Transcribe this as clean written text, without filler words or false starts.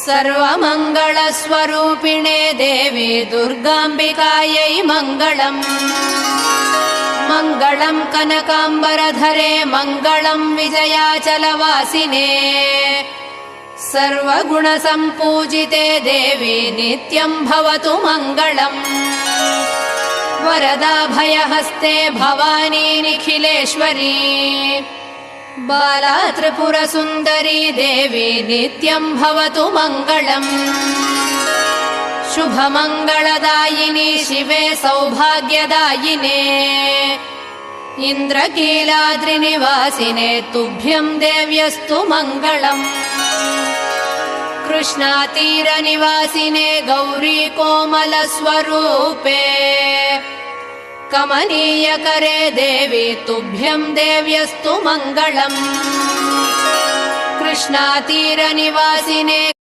सर्वमङ्गलस्वरूपिणे देवी दुर्गाम्बिकायै मङ्गलम्। मङ्गलम् कनकाम्बरधरे मङ्गलम् विजयाचलवासिने। सर्वगुणसम्पूजिते देवी नित्यम् भवतु मङ्गलम्। वरदाभयहस्ते भवानी निखिलेश्वरी। बाला त्रिपुरसुन्दरी देवी नित्यम् भवतु मङ्गलम्। शुभमङ्गलदायिनी शिवे सौभाग्यदायिने। इन्द्रकीलाद्रिनिवासिने तुभ्यम् देव्यस्तु मङ्गलम्। कृष्णातीरनिवासिने गौरी कोमलस्वरूपे। कमनीयकरे देवी तुभ्यम् देव्यस्तु मङ्गलम्। कृष्णातीरनिवासिने